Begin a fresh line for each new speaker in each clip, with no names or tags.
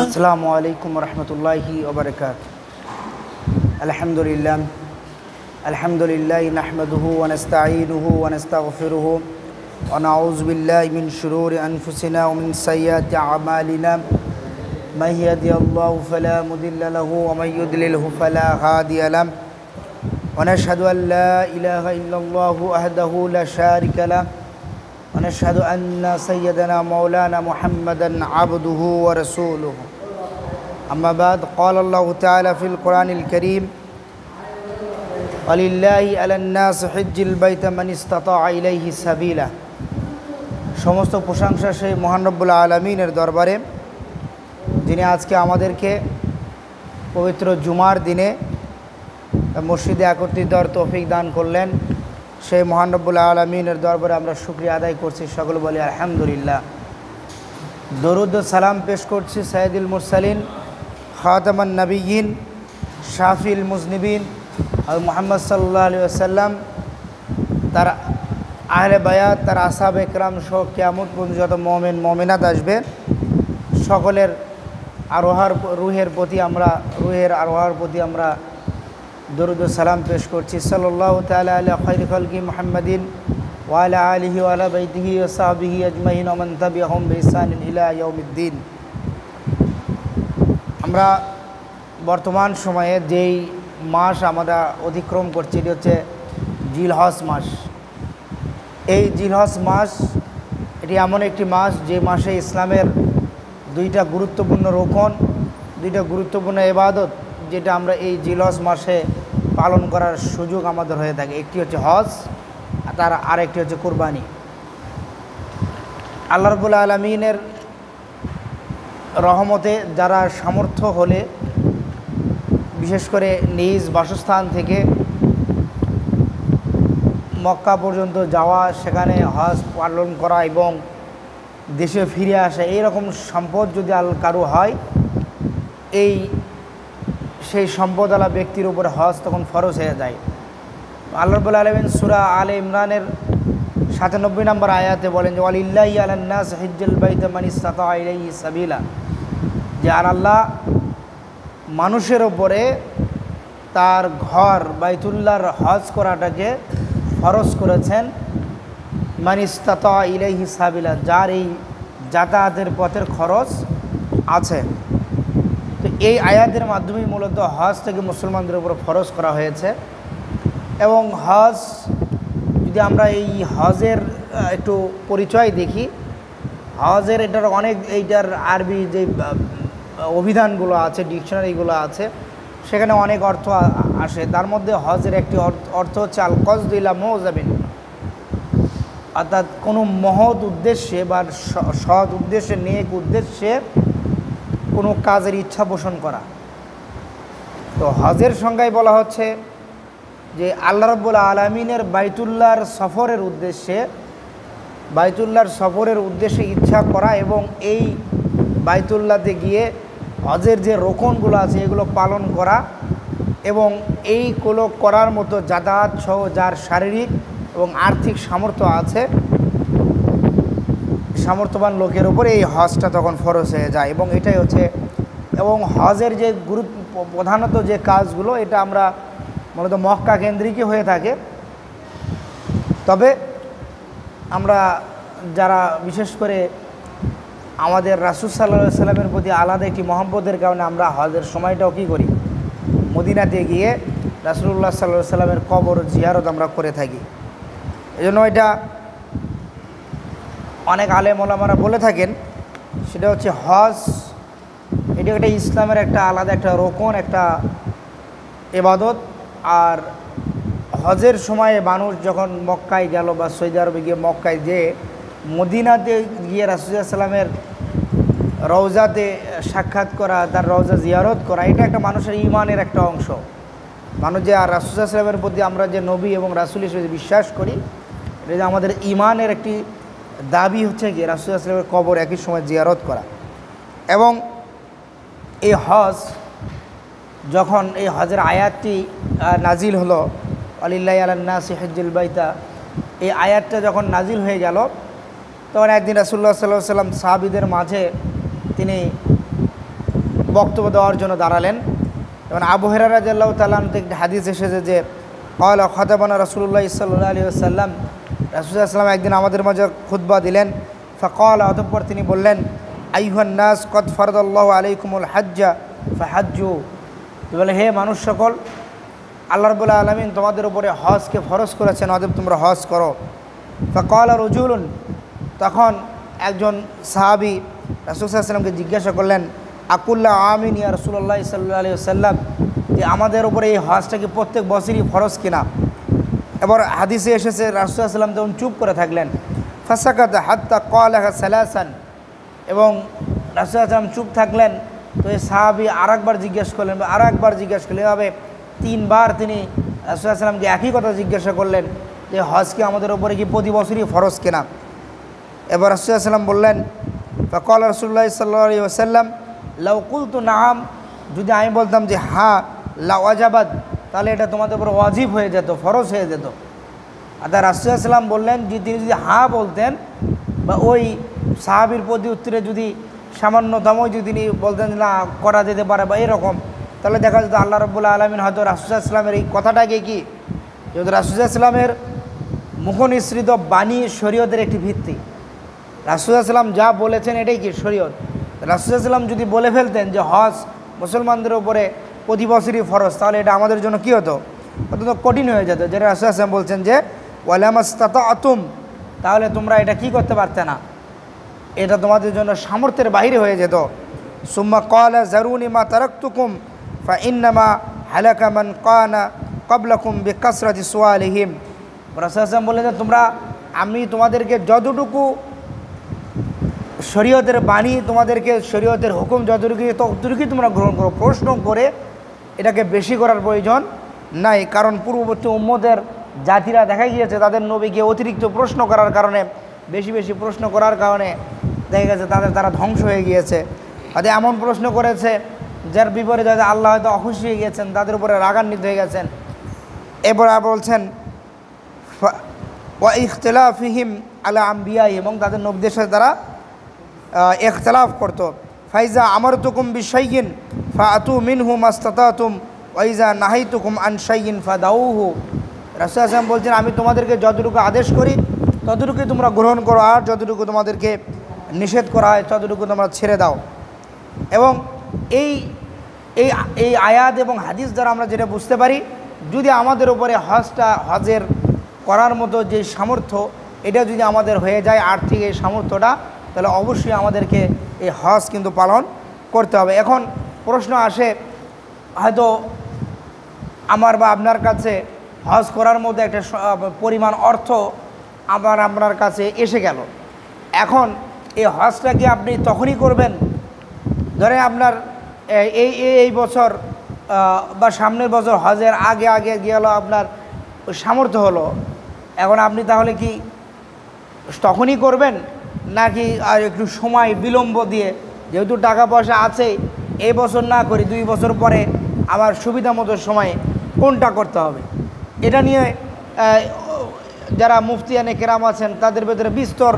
আসসালামু আলাইকুম ওয়া রাহমাতুল্লাহি ওয়া বারাকাতুহু। আলহামদুলিল্লাহ নাহমাদুহু ওয়া নাস্তাঈনুহু ওয়া নাস্তাগফিরুহু ওয়া নাউযু বিল্লাহি মিন শুরুরি আনফুসিনা ওয়া মিন সাইয়্যাতি আ'মালিনা। মান ইয়াহদিহিল্লাহু ফালা মুদিল্লা লাহু ওয়া মান ইউদ্লিলহু ফালা হাদিয়া লাহু। ওয়া নাশহাদু আন লা ইলাহা ইল্লাল্লাহু ওয়াহদাহু লা শারীকা লাহু ওয়া নাশহাদু আন্না সাইয়্যিদানা মাওলানা মুহাম্মাদান আবদুহু ওয়া রাসূলুহু। أما بعد قال الله تعالى في القرآن الكريم ولله على الناس حج البيت من استطاع إليه سبيلا। সমস্ত প্রশংসা সেই মহান রব্বুল আলামিনের দরবারে, যিনি আজকে আমাদেরকে পবিত্র জুমার দিনে মসজিদে একত্রিত হওয়ার তৌফিক দান করলেন। সেই মহান রব্বুল আলামিনের দরবারে আমরা শুকরিয়া আদায় করছি, সকলে বলি আলহামদুলিল্লাহ। দরুদ ও সালাম পেশ করছি সাইয়্যিদুল মুরসালিন খাতামান নবিয়্যিন শাফিউল মুজনিবিন আর মুহাম্মদ সাল্লাল্লাহু আলাইহি ওয়াসাল্লাম, তার আহলে বায়াত, তার আসহাবে কেরাম সহ কিয়ামত পর্যন্ত যত মুমিন মুমিনাত আসবে সকলের রুহের প্রতি আমরা দরুদ ও সালাম পেশ করছি। সাল্লাল্লাহু তাআলা আলা খায়রি খালকি মুহাম্মাদিন ওয়া আলা আলিহি ওয়া আলা বাইতিহি ওয়া সাহবিহি আজমাইন ওয়া মান তাবিআহুম বিইহসানিন ইলা ইয়াউমিদ্দিন। আমরা বর্তমান সময়ে যেই মাস আমরা অতিক্রম করছি এটি হচ্ছে জিলহজ মাস। এই জিলহজ মাস এটি এমন একটি মাস যে মাসে ইসলামের দুইটা গুরুত্বপূর্ণ রোকন, দুইটা গুরুত্বপূর্ণ ইবাদত যেটা আমরা এই জিলহজ মাসে পালন করার সুযোগ আমাদের হয়ে থাকে। একটি হচ্ছে হজ, তার আরেকটি হচ্ছে কুরবানি। আল্লাহ রাব্বুল আলামিনের রহমতে যারা সামর্থ্য হলে বিশেষ করে নিজ বাসস্থান থেকে মক্কা পর্যন্ত যাওয়া, সেখানে হজ পালন করা এবং দেশে ফিরে আসা, এইরকম সম্পদ যদি কারো হয়, সেই সম্পদওয়ালা ব্যক্তির উপরে হজ তখন ফরজ হয়ে যায়। আল্লাহ রাব্বুল আলামিন সূরা আলে ইমরানের ৯৭ নম্বর আয়াতে বলেন যে ওয়ালিল্লাহি আলান নাস হিজ্জুল বাইতি মান ইসতাতা ইলাইহি সাবিলা, যে আর আল্লাহ মানুষের ওপরে তার ঘর বাইতুল্লাহর হজ করাটাকে ফরজ করেছেন মান ইসতাতা ইলাইহি সাবিলা, যার এই যাতায়াতের পথের খরচ আছে। তো এই আয়াতের মাধ্যমেই মূলত হজ থেকে মুসলমানদের উপর ফরজ করা হয়েছে। এবং হজ, যদি আমরা এই হজের একটু পরিচয় দেখি, হজের এইটার আরবি যে অভিধানগুলো আছে, ডিকশনারিগুলো আছে, সেখানে অনেক অর্থ আসে। তার মধ্যে হজের একটি অর্থ হচ্ছে আল কসদু ইলা মুজাবিন, অর্থাৎ কোনো মহৎ উদ্দেশ্যে বা সৎ উদ্দেশ্যে, নেক উদ্দেশ্যে কোনো কাজের ইচ্ছা পোষণ করা। তো হজের সংজ্ঞায় বলা হচ্ছে যে আল্লাহ রাব্বুল আলামিনের বাইতুল্লাহর সফরের উদ্দেশ্যে ইচ্ছা করা এবং এই বাইতুল্লাহতে গিয়ে হজের যে রোকনগুলো আছে এগুলো পালন করা, এবং এইগুলো করার মতো যাতায়াত সহ যার শারীরিক এবং আর্থিক সামর্থ্য আছে, সামর্থ্যবান লোকের উপরে এই হজটা তখন ফরজ হয়ে যায়। এবং এটাই হচ্ছে, এবং হজের যে প্রধানত যে কাজগুলো, এটা আমরা মূলত মক্কা কেন্দ্রিকই হয়ে থাকে। তবে আমরা যারা বিশেষ করে আমাদের রাসূল সাল্লাল্লাহু আলাইহি সাল্লামের প্রতি আলাদা একটি মহব্বতের কারণে আমরা হজের সময়টাও কী করি, মদিনাতে গিয়ে রাসূলুল্লাহ সাল্লাল্লাহু আলাইহি সাল্লামের কবর জিয়ারত আমরা করে থাকি। এজন্য এটা অনেক আলেম ওলামারা বলে থাকেন, সেটা হচ্ছে হজ এটা একটা ইসলামের একটা আলাদা একটা রোকন, একটা ইবাদত। আর হজের সময়ে মানুষ যখন মক্কায় গেল বা সৌদি আরবে গিয়ে মক্কায় যেয়ে মদিনাতে গিয়ে রাসূলুল্লাহ সাল্লামের রওজাতে সাক্ষাৎ করা, তার রওজা জিয়ারত করা, এটা একটা মানুষের ইমানের একটা অংশ। মানুষ যে আর রাসূলুল্লাহ সাল্লামের প্রতি আমরা যে নবী এবং রাসূল হিসেবে বিশ্বাস করি, এটা যে আমাদের ইমানের একটি দাবি হচ্ছে কি রাসূলুল্লাহ সাল্লামের কবর একই সময় জিয়ারত করা। এবং এই হজ, যখন এই হজের আয়াতটি নাজিল হলো, ওয়ালিল্লাহি আলান নাসি হিজ্জুল বাইতা, এই আয়াতটা যখন নাজিল হয়ে গেল, তখন একদিন রাসূলুল্লাহ সাল্লাল্লাহু আলাইহি ওয়াসাল্লাম সাহাবীদের মাঝে তিনি বক্তব্য দেওয়ার জন্য দাঁড়ালেন। এবং আবু হুরায়রা রাদিয়াল্লাহু তাআলা আনহু থেকে একটি হাদিস এসেছে যে ক্বালা খাতাবানা রাসূলুল্লাহ সাল্লাল্লাহু আলাইহি ওয়াসাল্লাম, রাসূলুল্লাহ সাল্লাল্লাহু আলাইহি ওয়াসাল্লাম একদিন আমাদের মাঝে খুতবা দিলেন। ফাকালা, অতঃপর তিনি বললেন, আইয়ুহান নাস কদ ফারাদাল্লাহু আলাইকুমুল হাজ্জা ফাহাজ্জু, বলে হে মানুষ সকল, আল্লাহ রাব্বুল আলামিন তোমাদের উপরে হজকে ফরজ করেছেন, অতএব তোমরা হজ করো। ফাকালা রাজুলুন, তখন একজন সাহাবী রাসূল সাল্লাল্লাহু আলাইহি ওয়াসাল্লামকে জিজ্ঞাসা করলেন, আকুল্লা আমিন ইয়া রাসূলুল্লাহ সাল্লাল্লাহু আলাইহি ওয়াসাল্লাম, যে আমাদের উপরে এই হজটা কি প্রত্যেক বছরই ফরজ কিনা? এবার হাদিসে এসেছে রাসূল সাল্লাল্লাহু আলাইহি ওয়াসাল্লাম তখন চুপ করে থাকলেন। ফাসাকাতা হাত্তা ক্বালাহা সালাসান, এবং রাসূল সাল্লাল্লাহু আলাইহি ওয়াসাল্লাম চুপ থাকলেন। তো এই সাহাবী আরেকবার জিজ্ঞেস করলেন, এভাবে তিনবার তিনি রাসূল সাল্লাল্লাহু আলাইহি ওয়াসাল্লামকে একই কথা জিজ্ঞাসা করলেন যে হজ কি আমাদের উপরে কি প্রতি বছরই ফরজ কিনা? এবার রাসূল সাল্লাল্লাহু আলাইহি ওয়াসাল্লাম বললেন, ফাকালা রাসূলুল্লাহ সাল্লাল্লাহু আলাইহি ওয়াসাল্লাম লাউ কুলতু নাআম, যদি আমি বলতাম যে হ্যাঁ, লা ওয়াজাবাত, তাহলে এটা তোমাদের উপর ওয়াজিব হয়ে যেত, ফরজ হয়ে যেত। আর রাসূল সাল্লাল্লাহু আলাইহি ওয়াসাল্লাম বললেন যে তিনি যদি হ্যাঁ বলতেন, বা ওই সাহাবীর প্রতি উত্তরে যদি সামান্যতম যদি তিনি বলতেন না করা যেতে পারে বা এরকম, তাহলে দেখা যেত আল্লাহ রাব্বুল আলামিন হয়তো রাসূল সাল্লাল্লাহু আলাইহি ওয়াসাল্লামের এই কথাটাকে কি, যেহেতু রাসূল সাল্লাল্লাহু আলাইহি ওয়াসাল্লামের মুখনিসৃত বাণী শরীয়তের একটি ভিত্তি, রাসূল সাল্লাল্লাহু আলাইহি ওয়াসাল্লাম যা বলেছেন এটাই কি শরীয়ত। রাসূল সাল্লাল্লাহু আলাইহি ওয়াসাল্লাম যদি বলে ফেলতেন যে হজ মুসলমানদের উপরে প্রতি বছরই ফরজ, তাহলে এটা আমাদের জন্য কী হতো, অত্যন্ত কঠিন হয়ে যেত। যেটা রাসূল সাল্লাল্লাহু আলাইহি ওয়াসাল্লাম বলছেন যে ওয়ালামাস্তাতাতুম, তাহলে তোমরা এটা কি করতে পারতে না, এটা তোমাদের জন্য সামর্থ্যের বাহিরে হয়ে যেত। সুম্মা ক্বালা যারুনি মা তারাকতুকুম ফাইন্নামা হালাকা মান কানা ক্বাবলাকুম বিকাসরাতি সুআলিহিম, রাসূল সাল্লাল্লাহু আলাইহি ওয়াসাল্লাম বললেন যে তোমরা, আমি তোমাদেরকে যতটুকু শরীয়তের বাণী, তোমাদেরকে শরীয়তের হুকুম ততটুকুই তোমরা গ্রহণ করো, প্রশ্ন করে এটাকে বেশি করার প্রয়োজন নাই। কারণ পূর্ববর্তী উম্মতের জাতিরা দেখা গিয়েছে তাদের নবীকে অতিরিক্ত প্রশ্ন করার কারণে, বেশি বেশি প্রশ্ন করার কারণে দেখা গেছে তারা ধ্বংস হয়ে গিয়েছে। হয়তো এমন প্রশ্ন করেছে যার বিপরীতে হয়তো আল্লাহ হয়তো অখুশি হয়ে গিয়েছেন, তাদের উপরে রাগান্বিত হয়ে গেছেন। এরপর বলছেন ওয়া ইখতিলাফিহিম আলা আম্বিয়াই, এবং তাদের নবীদের সাথে তারা ইখতিলাফ করতো। ফাইজা আমারতুকুম বিশাইইন ফাআতু মিনহু মাস্তাতাতুম ওয়া ইজা নাহাইতুকুম আন শাইইন ফাদাউহু, রাসূল সাল্লাল্লাহু আলাইহি ওয়াসাল্লাম বলছেন আমি তোমাদেরকে যতটুকু আদেশ করি ততটুকুই তোমরা গ্রহণ করো, আর যতটুকু তোমাদেরকে নিষেধ করা হয় ততটুকু তোমরা ছেড়ে দাও। এবং এই এই এই আয়াত এবং হাদিস দ্বারা আমরা যেটা বুঝতে পারি, যদি আমাদের উপরে হজের করার মতো যে সামর্থ্য, এটা যদি আমাদের হয়ে যায় আর্থিক এই সামর্থ্যটা, তাহলে অবশ্যই আমাদেরকে এই হজ কিন্তু পালন করতে হবে। এখন প্রশ্ন আসে, হয়তো আমার বা আপনার কাছে হজ করার মতো একটা পরিমাণ অর্থ আপনার কাছে এসে গেল, এখন এই হজটা কি আপনি তখনই করবেন? ধরেন আপনার এই বছর বা সামনের বছর হজের আগে গেল, আপনার ওই সামর্থ্য হলো, এখন আপনি তাহলে কি তখনই করবেন, নাকি আর একটু সময় বিলম্ব দিয়ে, যেহেতু টাকা পয়সা আছে এই বছর না করি 2 বছর পরে আমার সুবিধা মতো সময়ে কোনটা করতে হবে? এটা নিয়ে যারা মুফতিয়ানে কেরাম আছেন তাদের ভেতরে বিস্তর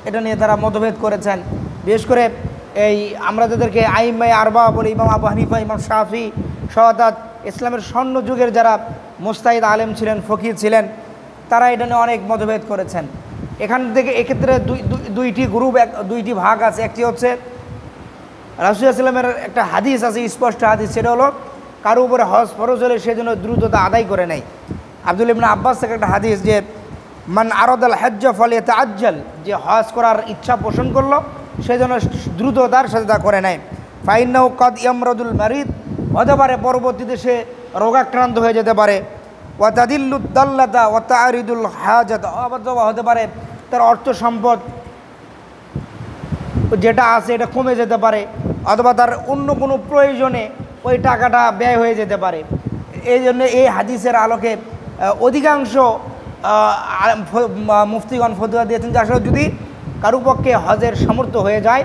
এটা নিয়ে তারা মতভেদ করেছেন। বিশেষ করে এই আমরা যাদেরকে আইম্মায়ে আরবা বলি, ইমাম আবু হানিফা, ইমাম শাফি সহ ইসলামের স্বর্ণ যুগের যারা মুস্তাহিদ আলেম ছিলেন, ফকিহ ছিলেন, তারা এটা নিয়ে অনেক মতভেদ করেছেন। এখান থেকে এক্ষেত্রে দুইটি গ্রুপ, দুইটি ভাগ আছে। একটি হচ্ছে রাসূলুল্লাহ সাল্লাল্লাহু আলাইহি ওয়াসাল্লামের একটা হাদিস আছে, স্পষ্ট হাদিস, সেটা হলো কারো উপরে হজ ফরজ হলে সেজন্য দ্রুততা আদায় করে নেয়। আব্দুল্লাহ ইবনে আব্বাস থেকে একটা হাদিস যে মান আরাদাল হজ্জ ফালিয়াতাআজ্জাল, যে হজ করার ইচ্ছা পোষণ করলো সেজন্য দ্রুততার সাথে তা করে নেয়। ফাইন্নাহু কাদ ইয়ামরাদুল মারিদ, হতে পারে পরবর্তীতে সে রোগাক্রান্ত হয়ে যেতে পারে। ওয়া তাদিল্লুদ দাল্লাতা ওয়া তা'রিদুল হাজাত, অথবা হতে পারে তার অর্থ সম্পদ যেটা আছে এটা কমে যেতে পারে, অথবা তার অন্য কোনো প্রয়োজনে ওই টাকাটা ব্যয় হয়ে যেতে পারে। এই জন্য এই হাদিসের আলোকে অধিকাংশ মুফতিগণ ফতোয়া দিয়েছেন যে আসলে যদি কারো পক্ষে হজের সামর্থ্য হয়ে যায়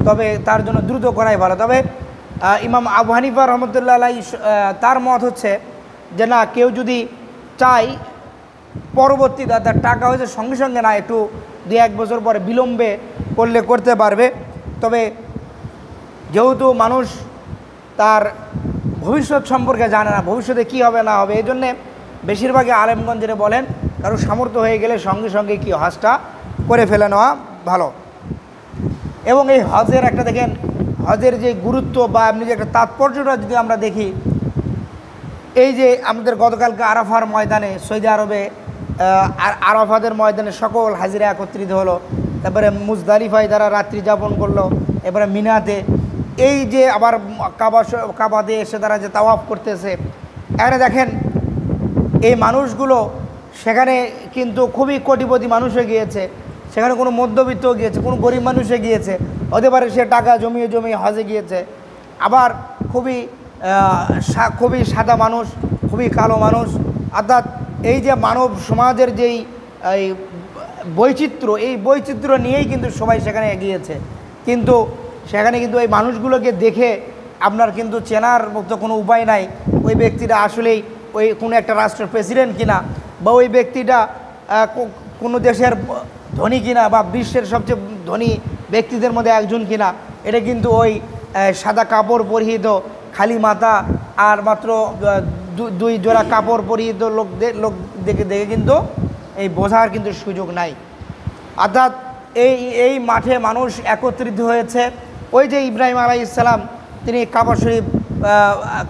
তবে তার জন্য দ্রুত করাই ভালো। তবে ইমাম আবু হানিফা রহমতুল্লাহ আলাইহি তার মত হচ্ছে যে না, কেউ যদি চাই পরবর্তীতে তার টাকা হয়েছে সঙ্গে সঙ্গে না, একটু 2-1 বছর পরে বিলম্বে করলে করতে পারবে। তবে যেহেতু মানুষ তার ভবিষ্যৎ সম্পর্কে জানে না, ভবিষ্যতে কী হবে না হবে, এই জন্যে বেশিরভাগই আলেমগঞ্জের বলেন কারো সামর্থ্য হয়ে গেলে সঙ্গে সঙ্গে কি হজটা করে ফেলে নেওয়া ভালো। এবং এই হজের একটা দেখেন, হজের যে গুরুত্ব বা আপনি যে একটা তাৎপর্যটা যদি আমরা দেখি, এই যে আমাদের গতকালকে আরাফার ময়দানে সৌদি আরবে আরাফাদের ময়দানে সকল হাজিরা একত্রিত হলো, তারপরে মুজদালিফায় তারা রাত্রি যাপন করলো, এবারে মিনাতে এই যে আবার কাবাতে এসে তারা যে তাওয়াফ করতেছে, এখানে দেখেন এই মানুষগুলো সেখানে কিন্তু খুবই কোটিপতি মানুষ হয়ে গিয়েছে, সেখানে কোনো মধ্যবিত্ত গিয়েছে, কোনো গরিব মানুষে গিয়েছে, হতে পারে সে টাকা জমিয়ে জমিয়ে হজে গিয়েছে, আবার খুবই সাদা মানুষ, খুবই কালো মানুষ। অর্থাৎ এই যে মানব সমাজের যেই এই বৈচিত্র্য, এই বৈচিত্র্য নিয়েই কিন্তু সবাই সেখানে এগিয়েছে। কিন্তু সেখানে কিন্তু এই মানুষগুলোকে দেখে আপনার কিন্তু চেনার মতো কোনো উপায় নাই ওই ব্যক্তিটা আসলেই ওই কোনো একটা রাষ্ট্রের প্রেসিডেন্ট কিনা, বা ওই ব্যক্তিটা কোনো দেশের ধনী কিনা, বা বিশ্বের সবচেয়ে ধনী ব্যক্তিদের মধ্যে একজন কিনা। এটা কিন্তু ওই সাদা কাপড় পরিহিত, খালি মাথা আর মাত্র 2 জোড়া কাপড় পরিহিত লোক দেখে কিন্তু এই বোঝার কিন্তু সুযোগ নাই। অর্থাৎ এই মাঠে মানুষ একত্রিত হয়েছে। ওই যে ইব্রাহিম আলাইহিস সালাম তিনি কাবা শরীফ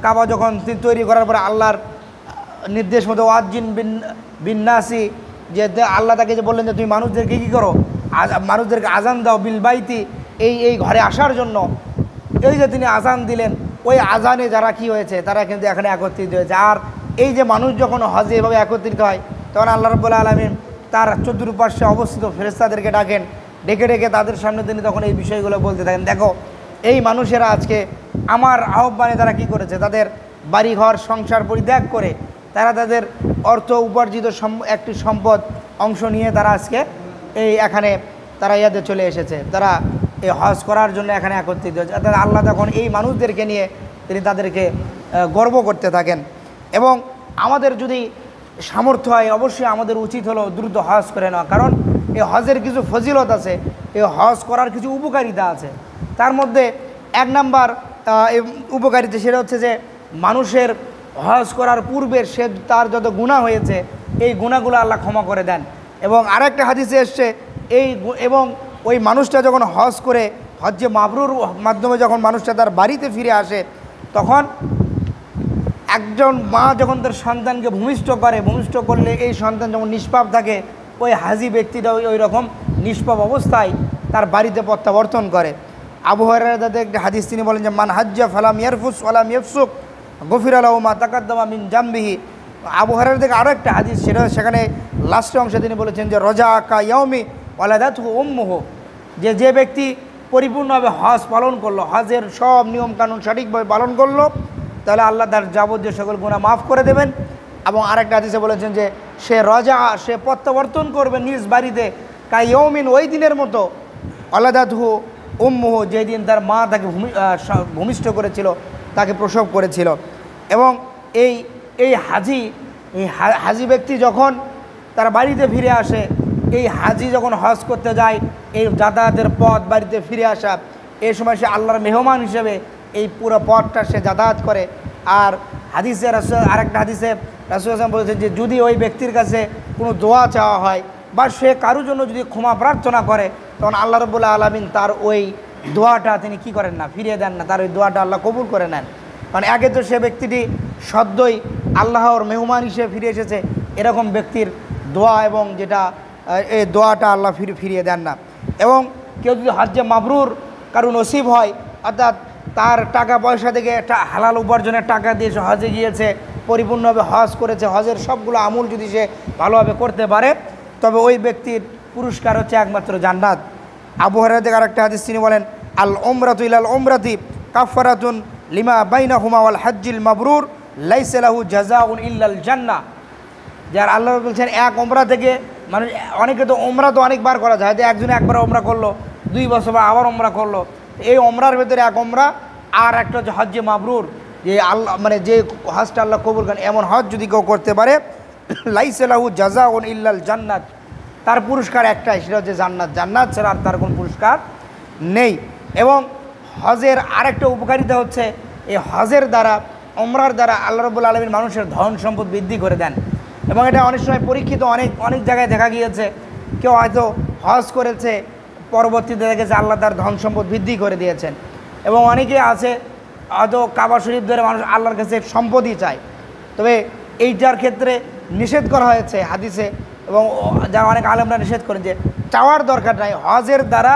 কাবা যখন তিনি তৈরি করার পরে আল্লাহর নির্দেশ মতো ওয়াজ্জিন বিন্নাসি, যে আল্লাহ তাকে যে বললেন যে তুমি মানুষদেরকে কী করো, মানুষদেরকে আজান দাও বিল বাইতি, এই ঘরে আসার জন্য। এই যে তিনি আজান দিলেন, ওই আজানে যারা কি হয়েছে তারা কিন্তু এখানে একত্রিত হয়েছে। আর এই যে মানুষ যখন হজে এভাবে একত্রিত হয় তখন আল্লাহ রাব্বুল আলামিন তার চতুর্পার্শ্বে অবস্থিত ফেরেশতাদেরকে ডাকেন, ডেকে ডেকে তাদের সামনে তিনি তখন এই বিষয়গুলো বলতে থাকেন, দেখো এই মানুষেরা আজকে আমার আহ্বানে তারা কি করেছে, তাদের বাড়িঘর সংসার পরিত্যাগ করে তারা তাদের অর্থ উপার্জিত একটি সম্পদ অংশ নিয়ে তারা আজকে এখানে তারা ইয়াতে চলে এসেছে, তারা এই হজ করার জন্য এখানে একত্রিত হয়েছে। অর্থাৎ আল্লাহ তখন এই মানুষদেরকে নিয়ে তিনি তাদেরকে গর্ব করতে থাকেন। এবং আমাদের যদি সামর্থ্য হয় অবশ্যই আমাদের উচিত হলো দ্রুত হজ করে নেওয়া, কারণ এই হজের কিছু ফজিলত আছে, এই হজ করার কিছু উপকারিতা আছে। তার মধ্যে 1 নাম্বার উপকারিতা সেটা হচ্ছে যে মানুষের হজ করার পূর্বের সে তার যত গুনাহ হয়েছে এই গুনাহগুলো আল্লাহ ক্ষমা করে দেন। এবং আরেকটা হাদিসে এসছে এবং ওই মানুষটা যখন হজ করে হজ্জে মাবরুর মাধ্যমে যখন মানুষটা তার বাড়িতে ফিরে আসে, তখন একজন মা যখন তার সন্তানকে ভূমিষ্ঠ করলে এই সন্তান যখন নিষ্পাপ থাকে, ওই হাজি ব্যক্তিটা ওই রকম নিষ্পাপ অবস্থায় তার বাড়িতে প্রত্যাবর্তন করে। আবু হুরায়রা একটা হাদিস তিনি বলেন যে মান হাজ্জা ফালাম ইয়ারফুস ওয়ালাম ইয়াফসুক গফিরা লাহু মা তাকাদ্দামা মিন জামবিহি। আবু হুরায়রা থেকে আরও একটা হাদিস, সেখানে লাস্টের অংশে তিনি বলেছেন যে রজা কা ইয়াউমি ওয়ালাদাতহু উম্মুহু, যে ব্যক্তি পরিপূর্ণভাবে হজ পালন করলো, হজের সব নিয়মকানুন সঠিকভাবে পালন করলো, তাহলে আল্লাহ তার যাবতীয় সকল গুনাহ মাফ করে দেবেন। এবং আরেকটা হাদিসে বলেছেন যে সে প্রত্যাবর্তন করবে নিজ বাড়িতে কা ইয়াউমিন, ওই দিনের মতো ওয়ালাদাতহু উম্মুহু, যেদিন তার মা তাকে ভূমিষ্ঠ করেছিল, তাকে প্রসব করেছিল। এবং এই হাজি ব্যক্তি যখন তার বাড়িতে ফিরে আসে, এই হাজি যখন হজ করতে যায়, এই যাতায়াতের পথ বাড়িতে ফিরে আসা, এই সময় সে আল্লাহর মেহমান হিসেবে এই পুরো পথটা সে যাতায়াত করে। আর আরেকটা হাদিসে রাসূল সাল্লাল্লাহু আলাইহি ওয়াসাল্লাম বলেছেন যে যদি ওই ব্যক্তির কাছে কোনো দোয়া চাওয়া হয় বা সে কারোর জন্য যদি ক্ষমা প্রার্থনা করে, তখন আল্লাহ রাব্বুল আলামিন তার ওই দোয়াটা তিনি কি করেন না, ফিরিয়ে দেন না, তার ওই দোয়াটা আল্লাহ কবুল করে নেন। কারণ আগে তো সে ব্যক্তিটি সদ্যই আল্লাহর মেহমান হিসেবে ফিরে এসেছে, এরকম ব্যক্তির দোয়া এবং যেটা এই দোয়াটা আল্লাহ ফিরিয়ে দেন না। এবং কেউ যদি হজ্জে মাবরুর কারো নসিব হয়, অর্থাৎ তার টাকা পয়সা থেকে একটা হালাল উপার্জনের টাকা দিয়ে সে হজে গিয়েছে, পরিপূর্ণভাবে হজ করেছে, হজের সবগুলো আমল যদি সে ভালোভাবে করতে পারে, তবে ওই ব্যক্তির পুরস্কার হচ্ছে একমাত্র জান্নাত। আবু হুরায়রা থেকে আরেকটা হাদিস তিনি বলেন আল উমরাতু ইলাল উমরাতি কাফারাতুন লিমা বাইনাহুমা ওয়াল হজ্জিল মাবরুর লাইসা লাহু জাযাউন ইল্লাল জান্নাহ। যার আল্লাহ বলছেন এক ওমরা থেকে মানুষ, অনেকে তো ওমরা তো অনেকবার করা যায়, যে একজনে একবার ওমরা করলো, 2 বছর বা আবার ওমরা করলো, এই ওমরার ভেতরে এক ওমরা আর একটা হচ্ছে হজ্জে মাবরুর, যে আল্লাহ যে হজটা আল্লাহ কবুল করেন, এমন হজ যদি কেউ করতে পারে লাইসা লাহু জাযাউন ইল্লাল জান্নাত, তার পুরস্কার একটাই, সেটা হচ্ছে জান্নাত। জান্নাত ছাড়া আর তার কোনো পুরস্কার নেই। এবং হজের আরেকটা উপকারিতা হচ্ছে এই হজের দ্বারা, ওমরার দ্বারা আল্লাহ রাব্বুল আলামিন মানুষের ধন সম্পদ বৃদ্ধি করে দেন। এবং এটা অনেক সময় পরীক্ষিত, অনেক জায়গায় দেখা গিয়েছে কেউ হয়তো হজ করেছে, পরবর্তীতে দেখেছে আল্লাহ তার ধন সম্পদ বৃদ্ধি করে দিয়েছেন। এবং অনেকে আছে হয়তো কাবা শরীফ ধরে মানুষ আল্লাহর কাছে সম্পদই চায়, তবে এইটার ক্ষেত্রে নিষেধ করা হয়েছে হাদিসে, এবং যারা অনেক আলেমরা নিষেধ করেন যে চাওয়ার দরকার নাই। হজের দ্বারা,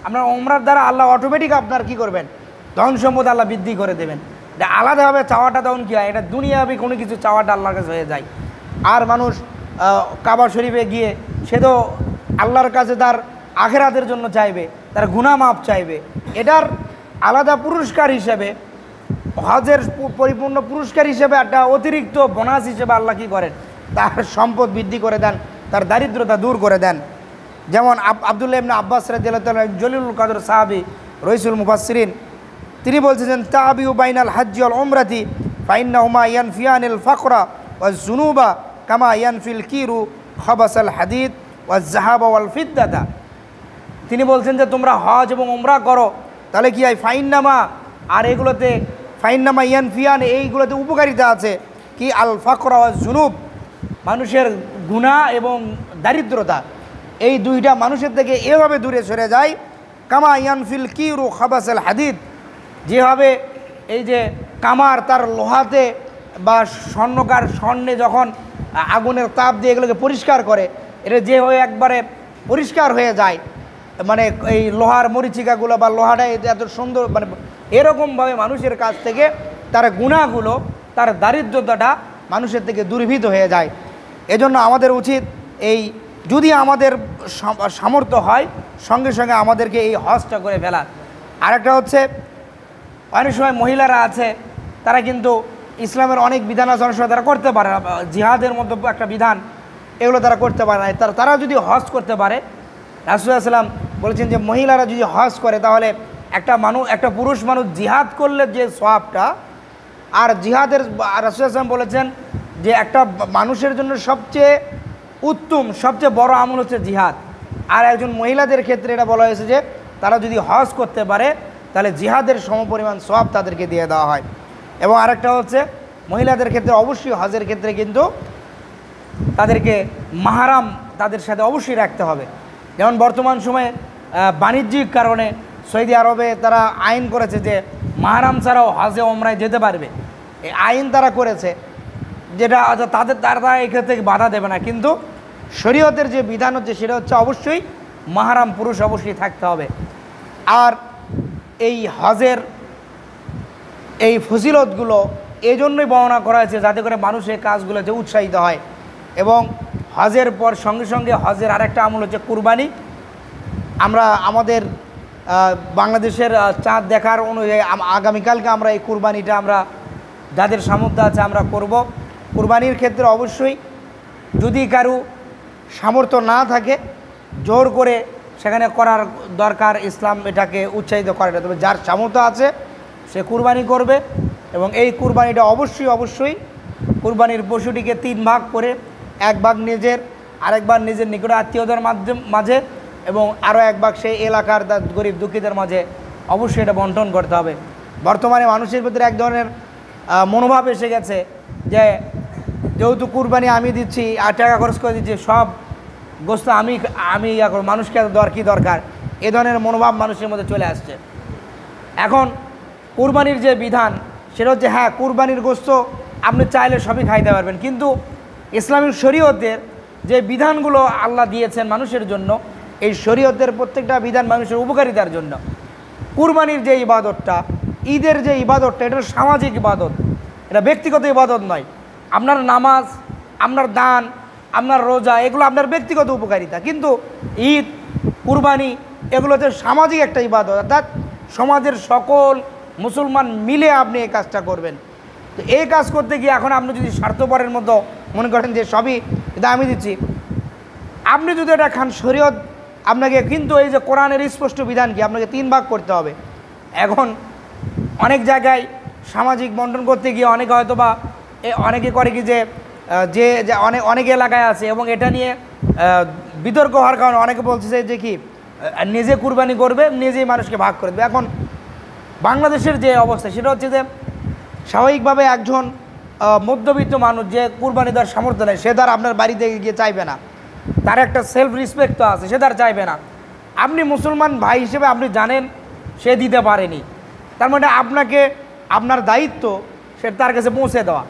আপনার ওমরার দ্বারা আল্লাহ অটোমেটিক আপনার কি করবেন, ধন সম্পদ আল্লাহ বৃদ্ধি করে দেবেন। এটা আলাদাভাবে চাওয়াটা তখন কী হয়, এটা দুনিয়াবি কোনো কিছু চাওয়াটা আল্লাহর কাছে হয়ে যায়। আর মানুষ কাবা শরীফে গিয়ে সে তো আল্লাহর কাছে তার আখিরাতের জন্য চাইবে, তার গুনাহ মাফ চাইবে। এটার আলাদা পুরস্কার হিসেবে, হজের পরিপূর্ণ পুরস্কার হিসেবে একটা অতিরিক্ত বোনাস হিসেবে আল্লাহ কী করেন, তার সম্পদ বৃদ্ধি করে দেন, তার দারিদ্রতা দূর করে দেন। যেমন আব্দুল্লাহ ইবনে আব্বাস রাদিয়াল্লাহু তাআলা জলিলুল কদর সাহাবী, রইসুল মুফাসসিরিন, তিনি বলছেন তাবিউ বাইনাল হজ্জি ওয়াল উমরাতি ফাইন্নাহুমা ইয়ানফিয়ানিল ফাকরা ওয়াজ যুনুবা কামা ইয়ানফিল কিরু খাবাসাল হাদিদ ওয়াজ যাহাবা ওয়াল ফিদ্দাতা। তিনি বলছেন যে তোমরা হজ এবং উমরা করো, তাহলে কি হয়, ফাইন্নামা, আর এগুলোতে ফাইন্নামা ইয়ানফিয়ান, এইগুলোতে উপকারিতা আছে কি, আল ফাকরা ওয়াজ যুনুব, মানুষের গুনাহ এবং দারিদ্রতা, এই দুইটা মানুষের থেকে এভাবে দূরে সরে যায়। কামা ইয়ানফিল কিরু খাবাসাল হাদিদ, যেভাবে এই যে কামার তার লোহাতে বা স্বর্ণকার স্বর্ণে যখন আগুনের তাপ দিয়ে এগুলোকে পরিষ্কার করে, এটা যেভাবে একবারে পরিষ্কার হয়ে যায়, মানে এই লোহার মরিচিকাগুলো বা লোহাটা এত সুন্দর, মানে এরকমভাবে মানুষের কাছ থেকে তার গুনাহগুলো, তার দারিদ্রতাটা মানুষের থেকে দূরীভূত হয়ে যায়। এজন্য আমাদের উচিত এই, যদি আমাদের সামর্থ্য হয়, সঙ্গে সঙ্গে আমাদেরকে এই হজটা করে ফেলা। আরেকটা হচ্ছে, অনেক সময় মহিলারা আছে, তারা কিন্তু ইসলামের অনেক বিধান আছে, অনেক সময় তারা করতে পারে না, জিহাদের মতো একটা বিধান, এগুলো তারা করতে পারে না। তারা যদি হজ করতে পারে, রাসূলুল্লাহ সাল্লাল্লাহু আলাইহি ওয়াসাল্লাম বলেছেন যে মহিলারা যদি হজ করে, তাহলে একটা পুরুষ মানুষ জিহাদ করলে যে সওয়াবটা, আর জিহাদের রাসূলুল্লাহ সাল্লাল্লাহু আলাইহি ওয়াসাল্লাম বলেছেন যে একটা মানুষের জন্য সবচেয়ে উত্তম, সবচেয়ে বড় আমল হচ্ছে জিহাদ। আর একজন মহিলাদের ক্ষেত্রে এটা বলা হয়েছে যে তারা যদি হজ করতে পারে, তাহলে জিহাদের সমপরিমাণ সওয়াব তাদেরকে দিয়ে দেওয়া হয়। এবং আরেকটা হচ্ছে, মহিলাদের ক্ষেত্রে অবশ্যই হজের ক্ষেত্রে কিন্তু তাদেরকে মাহরাম তাদের সাথে অবশ্যই রাখতে হবে। যেমন বর্তমান সময়ে বাণিজ্যিক কারণে সৌদি আরবে তারা আইন করেছে যে মাহরাম ছাড়াও হজে ওমরায় যেতে পারবে, এই আইন তারা করেছে, যেটা তারা এক্ষেত্রে বাধা দেবে না। কিন্তু শরীয়তের যে বিধান হচ্ছে সেটা হচ্ছে অবশ্যই মাহরাম পুরুষ অবশ্যই থাকতে হবে। আর এই হজের এই ফজিলতগুলো এই জন্যই বর্ণনা করা হয়েছে যাতে করে মানুষ এই কাজগুলোতে উৎসাহিত হয়। এবং হজের পর সঙ্গে সঙ্গে হজের আরেকটা আমল হচ্ছে কুরবানি। আমরা আমাদের বাংলাদেশের চাঁদ দেখার অনুযায়ী আগামীকালকে আমরা এই কুরবানিটা আমরা যাদের সামর্থ্য আছে আমরা করব। কুরবানির ক্ষেত্রে অবশ্যই যদি কারো সামর্থ্য না থাকে, জোর করে সেখানে করার দরকার, ইসলাম এটাকে উৎসাহিত করে না। তবে যার সামর্থ্য আছে সে কুরবানি করবে। এবং এই কুরবানিটা অবশ্যই কুরবানির পশুটিকে 3 ভাগ করে, 1 ভাগ নিজের, আরেক ভাগ নিজের নিকট আত্মীয়দের মাঝে, এবং আরও 1 ভাগ সেই এলাকার গরিব দুঃখীদের মাঝে অবশ্যই এটা বন্টন করতে হবে। বর্তমানে মানুষের ভিতরে এক ধরনের মনোভাব এসে গেছে যে যেহেতু কুরবানি আমি দিচ্ছি আর টাকা খরচ করে দিচ্ছি, সব গোস্ত আমি ইয়া করব, মানুষকে কী দরকার, এ ধরনের মনোভাব মানুষের মধ্যে চলে আসছে। এখন কুরবানির যে বিধান সেটা হচ্ছে, হ্যাঁ কুরবানির গোস্ত আপনি চাইলে সবই খাইতে পারবেন, কিন্তু ইসলামিক শরীয়তের যে বিধানগুলো আল্লাহ দিয়েছেন মানুষের জন্য, এই শরীয়তের প্রত্যেকটা বিধান মানুষের উপকারিতার জন্য। কুরবানির যে ইবাদতটা, ঈদের যে ইবাদতটা, এটা সামাজিক ইবাদত, এটা ব্যক্তিগত ইবাদত নয়। আপনার নামাজ, আপনার দান, আপনার রোজা, এগুলো আপনার ব্যক্তিগত উপকারিতা, কিন্তু ঈদ, কুরবানি এগুলোতে সামাজিক একটা ইবাদত, অর্থাৎ সমাজের সকল মুসলমান মিলে আপনি এই কাজটা করবেন। তো এই কাজ করতে গিয়ে এখন আপনি যদি স্বার্থপরের মতো মনে করেন যে সবই এটা আমি দিচ্ছি, আপনি যদি এটা খান, শরীয়ত আপনাকে কিন্তু এই যে কোরআনের স্পষ্ট বিধান কি, আপনাকে 3 ভাগ করতে হবে। এখন অনেক জায়গায় সামাজিক বন্টন করতে গিয়ে অনেকে হয়তো বা অনেকে করে কি যে অনেক এলাকায় আছে এবং এটা নিয়ে বিতর্ক হওয়ার কারণে অনেকে বলতেছে যে কি নিজে কুরবানি করবে, নিজেই মানুষকে ভাগ করে দেবে। এখন বাংলাদেশের যে অবস্থা সেটা হচ্ছে যে স্বাভাবিকভাবে একজন মধ্যবিত্ত মানুষ যে কুরবানি দেওয়ার সামর্থ্য নেই, সে তার আপনার বাড়িতে গিয়ে চাইবে না, তার একটা সেলফ রেসপেক্ট তো আছে, সে তার চাইবে না। আপনি মুসলমান ভাই হিসেবে আপনি জানেন সে দিতে পারেনি, তার মানে আপনাকে আপনার দায়িত্ব সে তার কাছে পৌঁছে দেওয়া।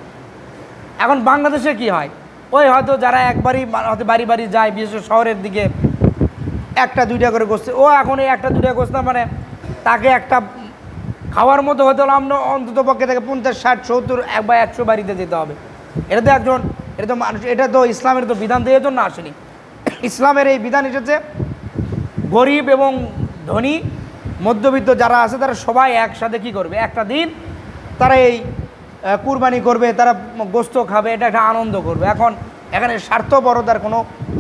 এখন বাংলাদেশে কি হয়, ওই হয়তো যারা একবারই হয়তো বাড়ি বাড়ি যায়, বিশেষ করে শহরের দিকে, একটা দুইটা করে গোস্ত, ও এখন এই একটা দুইটা গোস্ত মানে তাকে একটা খাওয়ার মতো হতে হলে আমরা অন্তত পক্ষে থেকে 50, 60, 70 বা 100 বাড়িতে যেতে হবে। এটা তো একজন, এটা তো মানুষ, এটা তো ইসলামের তো বিধান দিয়ে জন্য আসেনি। ইসলামের এই বিধান এসেছে গরিব এবং ধনী মধ্যবিত্ত যারা আছে তারা সবাই একসাথে কি করবে, একটা দিন তারা এই কুরবানি করবে, তারা গোস্ত খাবে, এটা একটা আনন্দ করবে। এখন এখানে স্বার্থপরতার কোনো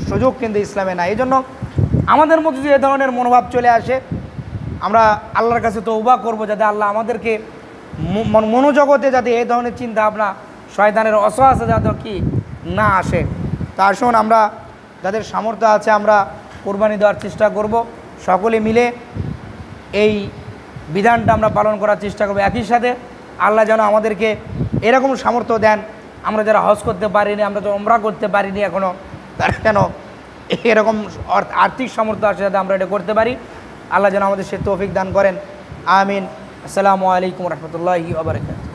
সুযোগ কিন্তু ইসলামে নাই। এই জন্য আমাদের মধ্যে যে এ ধরনের মনোভাব চলে আসে, আমরা আল্লাহর কাছে তওবা করব যাতে আল্লাহ আমাদেরকে মনোজগতে যাতে এই ধরনের চিন্তা ভাবনা শয়তানের অসহায় যাতে কি না আসে। তা আসুন আমরা যাদের সামর্থ্য আছে আমরা কোরবানি দেওয়ার চেষ্টা করব, সকলে মিলে এই বিধানটা আমরা পালন করার চেষ্টা করব। একই সাথে আল্লাহ যেন আমাদেরকে এরকম সামর্থ্য দেন, আমরা যারা হজ করতে পারিনি, আমরা তো উমরা করতে পারিনি এখনও, তারা যেন এরকম আর্থিক সামর্থ্য আসে যাতে আমরা এটা করতে পারি। আল্লাহ যেন আমাদের সে তৌফিক দান করেন। আমিন। আসসালামু আলাইকুম রহমতুল্লাহি ওয়া বারাকাতুহু।